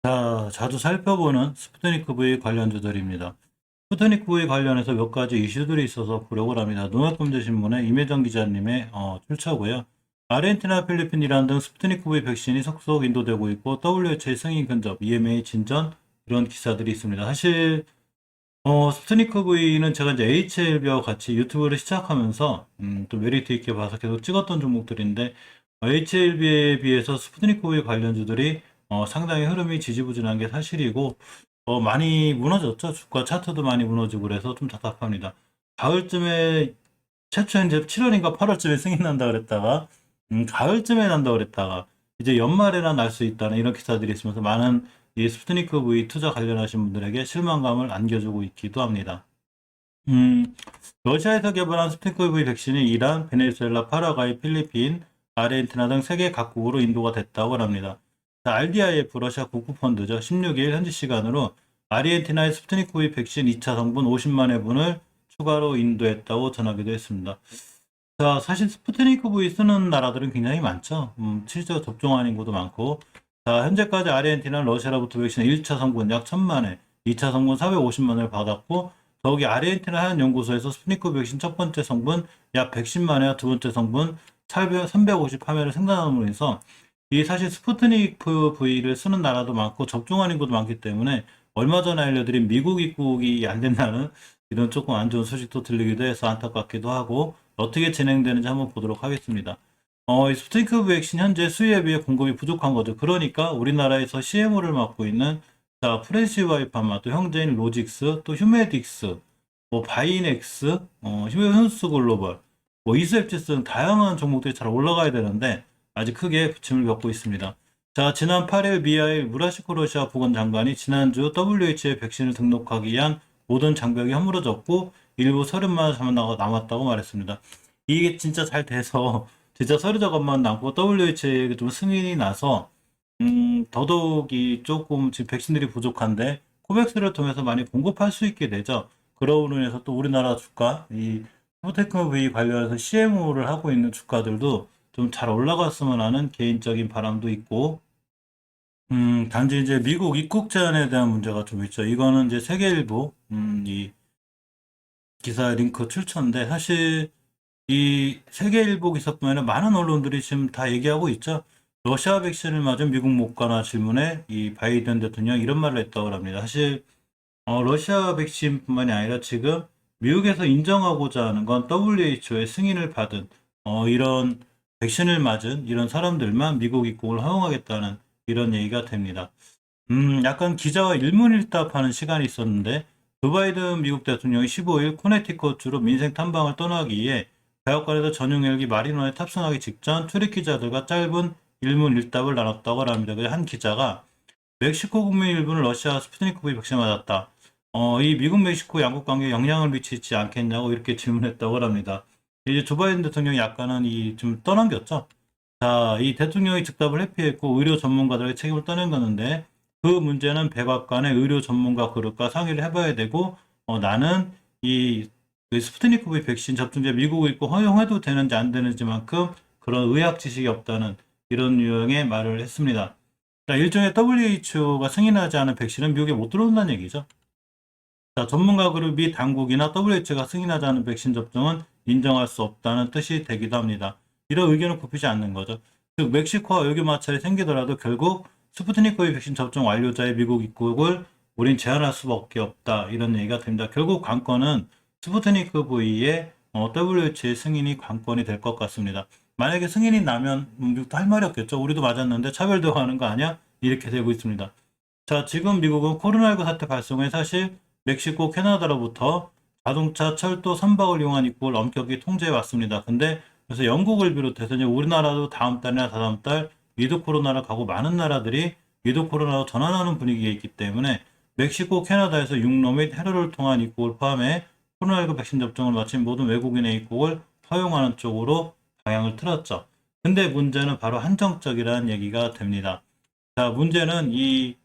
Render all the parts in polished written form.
자, 자주 살펴보는 스푸트니크 V 관련주들입니다. 스푸트니크 V 관련해서 몇 가지 이슈들이 있어서 보려고 합니다. 농협경제신문의 임혜정 기자님의 출처고요. 아르헨티나, 필리핀, 이란 등 스푸트니크 V 백신이 속속 인도되고 있고 WHO의 승인 근접, EMA 진전 이런 기사들이 있습니다. 사실 스푸트니크 V는 제가 이제 HLB와 같이 유튜브를 시작하면서 또 메리트 있게 봐서 계속 찍었던 종목들인데 HLB에 비해서 스푸트니크 V 관련주들이 상당히 흐름이 지지부진한 게 사실이고 많이 무너졌죠. 주가 차트도 많이 무너지고 그래서 좀 답답합니다. 가을쯤에 최초 이제 7월인가 8월쯤에 승인 난다 그랬다가 가을쯤에 난다 그랬다가 이제 연말에나 날 수 있다는 이런 기사들이 있으면서 많은 이 스푸트니크 V 투자 관련하신 분들에게 실망감을 안겨주고 있기도 합니다. 음, 러시아에서 개발한 스푸트니크 V 백신이 이란, 베네수엘라, 파라과이, 필리핀, 아르헨티나 등 세계 각국으로 인도가 됐다고 합니다. RDIF 러시아 국부펀드죠. 16일 현지 시간으로 아르헨티나의 스푸트니크 V 백신 2차 성분 50만 회분을 추가로 인도했다고 전하기도 했습니다. 자, 사실 스푸트니크 V 쓰는 나라들은 굉장히 많죠. 실제로 접종한 인구도 많고. 자, 현재까지 아르헨티나는 러시아로부터 백신 1차 성분 약 1000만 회, 2차 성분 450만 회를 받았고, 더욱이 아르헨티나 한 연구소에서 스푸트니크 백신 첫 번째 성분 약 110만 회와 두 번째 성분 350화매를 생산함으로 해서 이 사실 스푸트니크 V를 쓰는 나라도 많고 접종한 인구도 많기 때문에 얼마 전에 알려드린 미국 입국이 안 된다는 이런 조금 안 좋은 소식도 들리기도 해서 안타깝기도 하고 어떻게 진행되는지 한번 보도록 하겠습니다. 이 스푸트니크 백신 현재 수요에 비해 공급이 부족한 거죠. 그러니까 우리나라에서 CMO를 맡고 있는 자, 프렌시바이파마, 또 형제인 로직스, 또 휴메딕스, 뭐 바이넥스, 휴먼스 글로벌, 뭐 이스앱지스 등 다양한 종목들이 잘 올라가야 되는데 아직 크게 부침을 겪고 있습니다. 자, 지난 8일 미하일 무라시코 러시아 보건장관이 지난주 WHO의 백신을 등록하기 위한 모든 장벽이 허물어졌고 일부 서류만 남았다고 말했습니다. 이게 진짜 잘 돼서 진짜 서류 작업만 남고 WHO에 좀 승인이 나서 더더욱이 조금 지금 백신들이 부족한데 코백스를 통해서 많이 공급할 수 있게 되죠. 그러로 인해서 또 우리나라 주가 이 스푸테크 V 관련해서 CMO를 하고 있는 주가들도 좀 잘 올라갔으면 하는 개인적인 바람도 있고 단지 이제 미국 입국 제한에 대한 문제가 좀 있죠. 이거는 이제 세계일보 이 기사 링크 출처인데 사실 이 세계일보 기사뿐만 아니라 많은 언론들이 지금 다 얘기하고 있죠. 러시아 백신을 맞은 미국 못 가나 질문에 이 바이든 대통령 이런 말을 했다고 합니다. 사실 러시아 백신뿐만이 아니라 지금 미국에서 인정하고자 하는 건 WHO의 승인을 받은 이런 백신을 맞은 이런 사람들만 미국 입국을 허용하겠다는 이런 얘기가 됩니다. 약간 기자와 일문일답하는 시간이 있었는데 조 바이든 미국 대통령이 15일 코네티컷주로 민생 탐방을 떠나기 위해 백악관에서 전용 헬기 마리노에 탑승하기 직전 출입 기자들과 짧은 일문일답을 나눴다고 합니다. 한 기자가 멕시코 국민 일부는 러시아 스푸트니크 V 백신 맞았다. 이 미국 멕시코 양국 관계에 영향을 미치지 않겠냐고 이렇게 질문했다고 합니다. 이제 조 바이든 대통령이 약간은 이 좀 떠넘겼죠. 자, 이 대통령이 즉답을 회피했고 의료 전문가들의 책임을 떠넘겼는데 그 문제는 백악관의 의료 전문가 그룹과 상의를 해봐야 되고 나는 이 스푸트니크 V 백신 접종제 미국 입국 허용해도 되는지 안 되는지만큼 그런 의학 지식이 없다는 이런 유형의 말을 했습니다. 자, 일종의 WHO가 승인하지 않은 백신은 미국에 못 들어온다는 얘기죠. 자, 전문가 그룹이 당국이나 WHO가 승인하지 않은 백신 접종은 인정할 수 없다는 뜻이 되기도 합니다. 이런 의견을 굽히지 않는 거죠. 즉, 멕시코와 외교 마찰이 생기더라도 결국 스푸트니크 V 백신 접종 완료자의 미국 입국을 우린 제한할 수밖에 없다. 이런 얘기가 됩니다. 결국 관건은 스푸트니크 V의 WHO의 승인이 관건이 될 것 같습니다. 만약에 승인이 나면 미국도 할 말이 없겠죠. 우리도 맞았는데 차별 대우하는 거 아니야? 이렇게 되고 있습니다. 자, 지금 미국은 코로나19 사태 발생 후에 사실 멕시코, 캐나다로부터 자동차, 철도, 선박을 이용한 입국을 엄격히 통제해 왔습니다. 근데 그래서 영국을 비롯해서 이제 우리나라도 다음 달이나 다다음 달 위드 코로나를 가고 많은 나라들이 위드 코로나로 전환하는 분위기에 있기 때문에 멕시코, 캐나다에서 육로 및 해로를 통한 입국을 포함해 코로나19 백신 접종을 마친 모든 외국인의 입국을 허용하는 쪽으로 방향을 틀었죠. 근데 문제는 바로 한정적이라는 얘기가 됩니다. 자, 문제는 이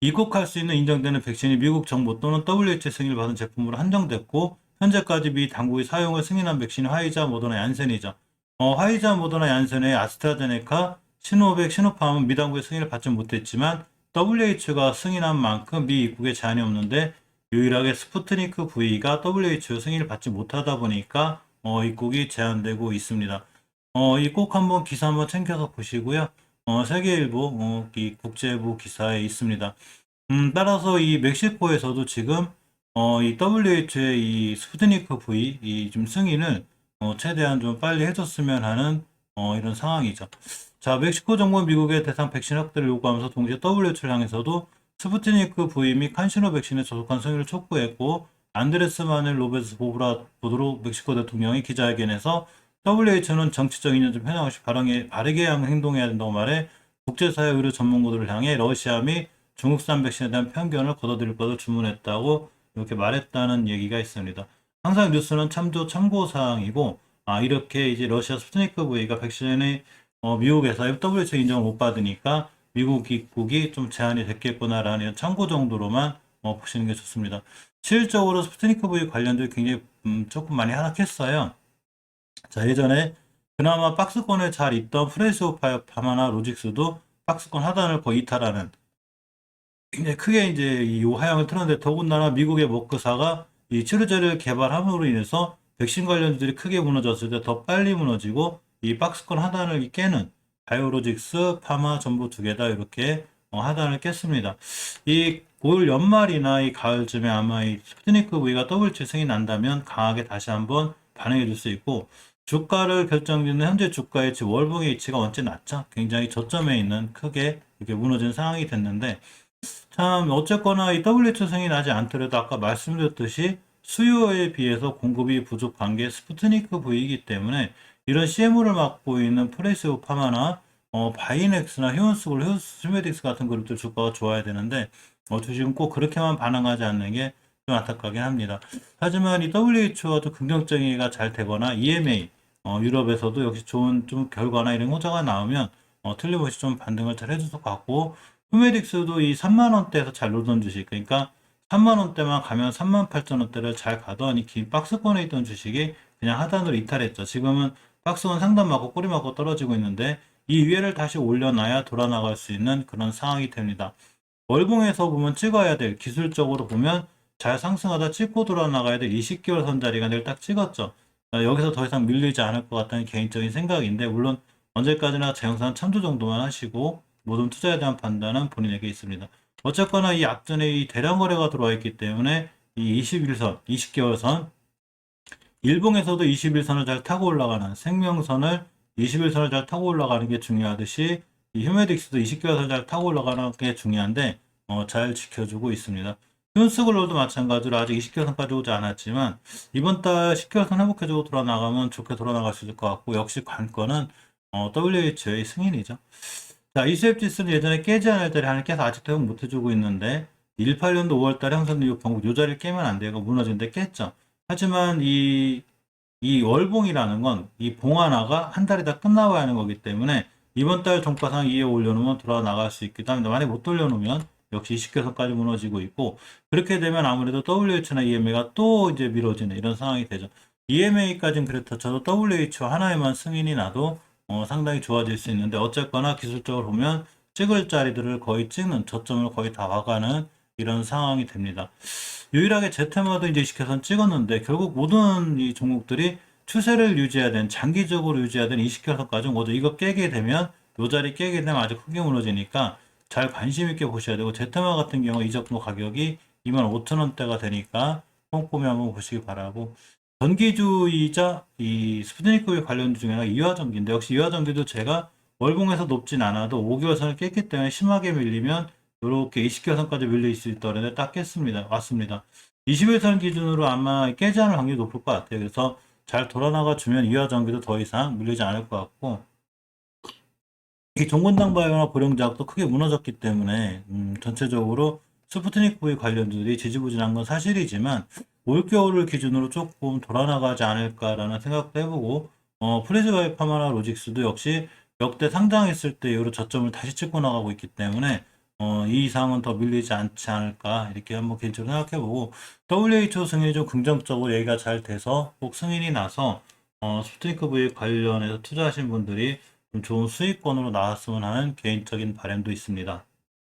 입국할 수 있는 인정되는 백신이 미국 정부 또는 WHO 승인을 받은 제품으로 한정됐고 현재까지 미 당국이 사용을 승인한 백신이 화이자, 모더나, 얀센이죠. 화이자, 모더나, 얀센의 아스트라제네카, 시노백, 시노팜은 미 당국의 승인을 받지 못했지만 WHO가 승인한 만큼 미 입국에 제한이 없는데 유일하게 스푸트니크 V가 WHO 승인을 받지 못하다 보니까 입국이 제한되고 있습니다. 이 꼭 한번 기사 한번 챙겨서 보시고요. 세계일보 이 국제부 기사에 있습니다. 따라서 이 멕시코에서도 지금 이 WHO의 이 스푸트니크 V 이 좀 승인을 최대한 좀 빨리 해줬으면 하는 이런 상황이죠. 자, 멕시코 정부는 미국의 대상 백신 확대를 요구하면서 동시에 WHO를 향해서도 스푸트니크 V 및 칸시노 백신에 접촉한 승인을 촉구했고, 안드레스 마넬 로베스 보드로 멕시코 대통령이 기자회견에서 WHO는 정치적 이념 좀 편향 없이 바르게 행동해야 된다고 말해 국제사회 의료 전문가들을 향해 러시아 및 중국산 백신에 대한 편견을 걷어들일 것을 주문했다고 이렇게 말했다는 얘기가 있습니다. 항상 뉴스는 참고사항이고, 이렇게 이제 러시아 스푸트니크 V가 백신이 미국에서 WHO 인정을 못 받으니까 미국 입국이 좀 제한이 됐겠구나라는 참고 정도로만 보시는 게 좋습니다. 실질적으로 스푸트니크 V 관련된 굉장히 조금 많이 하락했어요. 자, 예전에 그나마 박스권에 잘 있던 프레시오파마나 로직스도 박스권 하단을 거의 이탈하는 굉장히 크게 이제 이 하향을 틀었는데, 더군다나 미국의 머크사가 이 치료제를 개발함으로 인해서 백신 관련주들이 크게 무너졌을 때 더 빨리 무너지고 이 박스권 하단을 깨는 바이오로직스, 파마 전부 두 개 다 이렇게 하단을 깼습니다. 이 올 연말이나 이 가을쯤에 아마 이 스푸트니크 V가 더블 승이 난다면 강하게 다시 한번 반응해 줄 수 있고, 주가를 결정짓는 현재 주가의 월봉의 위치가 언제 낮죠? 굉장히 저점에 있는 크게 이렇게 무너진 상황이 됐는데, 참 어쨌거나 이 WHO 승인이 나지 않더라도 아까 말씀드렸듯이 수요에 비해서 공급이 부족한 게 스푸트니크 V이기 때문에 이런 CMO를 맡고 있는 프레시오 파마나 바이넥스나 휴먼스글, 휴메딕스 같은 그룹들 주가가 좋아야 되는데 주식은 꼭 그렇게만 반응하지 않는 게 좀 안타깝긴 합니다. 하지만 이 WHO가 좀 긍정적이가 잘 되거나 EMA 유럽에서도 역시 좋은 좀 결과나 이런 호재가 나오면 틀림없이 좀 반등을 잘 해줄 것 같고, 휴메딕스도 이 3만 원대에서 잘 놀던 주식, 그러니까 3만 원대만 가면 3만 8천 원대를 잘 가던 이 긴 박스권에 있던 주식이 그냥 하단으로 이탈했죠. 지금은 박스권 상단 맞고 꼬리 맞고 떨어지고 있는데 이 위에를 다시 올려놔야 돌아 나갈 수 있는 그런 상황이 됩니다. 월봉에서 보면 찍어야 될, 기술적으로 보면 잘 상승하다 찍고 돌아 나가야 될 20개월 선 자리가 내일 딱 찍었죠. 여기서 더 이상 밀리지 않을 것 같다는 개인적인 생각인데, 물론 언제까지나 재영산 참조 정도만 하시고 모든 투자에 대한 판단은 본인에게 있습니다. 어쨌거나 이 앞전에 이 대량 거래가 들어와 있기 때문에 이 21선, 20개월 선, 일봉에서도 21선을 잘 타고 올라가는, 생명선을 21선을 잘 타고 올라가는 게 중요하듯이 이 휴메딕스도 20개월 선 잘 타고 올라가는 게 중요한데 잘 지켜주고 있습니다. 휴스글로도 마찬가지로 아직 20개월 선까지 오지 않았지만 이번 달 10개월 선 회복해주고 돌아나가면 좋게 돌아나갈 수 있을 것 같고, 역시 관건은 WHO의 승인이죠. 자, 이수앱 지수는 예전에 깨지 않을 때를 하나 깨서 아직도 회복 못 해주고 있는데 18년도 5월달에 형성 이후 병국 요 자리를 깨면 안 돼요. 무너지는데 깼죠. 하지만 이 월봉이라는 건 이 봉 하나가 한 달이 다 끝나봐야 하는 거기 때문에 이번 달 종가상 2에 올려놓으면 돌아 나갈 수 있기도 합니다. 만약에 못 돌려놓으면 역시 20개선까지 무너지고 있고, 그렇게 되면 아무래도 WH나 EMA가 또 이제 미뤄지는 이런 상황이 되죠. EMA까지는 그렇다 쳐도 WHO 하나에만 승인이 나도 상당히 좋아질 수 있는데, 어쨌거나 기술적으로 보면 찍을 자리들을 거의 찍는, 저점을 거의 다 와가는 이런 상황이 됩니다. 유일하게 제테마도 이제 20개선 찍었는데 결국 모든 이 종목들이 추세를 유지해야 되는, 장기적으로 유지해야 되는 20개선까지 모두 이거 깨게 되면, 요 자리 깨게 되면 아주 크게 무너지니까 잘 관심 있게 보셔야 되고, 제테마 같은 경우 이적도 가격이 25,000원대가 되니까 꼼꼼히 한번 보시기 바라고, 전기주이자 이 스푸트니크 관련주 중에 하나가 이화전기인데, 역시 이화전기도 제가 월봉에서 높진 않아도 5개월선을 깼기 때문에 심하게 밀리면 이렇게 20개선까지 밀릴 수 있다는데 딱 깼습니다. 왔습니다. 21선 기준으로 아마 깨지 않을 확률이 높을 것 같아요. 그래서 잘 돌아나가 주면 이화전기도 더 이상 밀리지 않을 것 같고, 이 종건당 바이오나 보령제약도 크게 무너졌기 때문에 전체적으로 스푸트닉 V 관련주들이 지지부진한 건 사실이지만 올겨울을 기준으로 조금 돌아나가지 않을까라는 생각도 해보고, 프리즈바이오 파마나 로직스도 역시 역대 상장했을 때 이후로 저점을 다시 찍고 나가고 있기 때문에 이 이상은 더 밀리지 않지 않을까 이렇게 한번 개인적으로 생각해보고, WHO 승인이 좀 긍정적으로 얘기가 잘 돼서 꼭 승인이 나서 스푸트니크 V 관련해서 투자하신 분들이 좀 좋은 수익권으로 나왔으면 하는 개인적인 바람도 있습니다.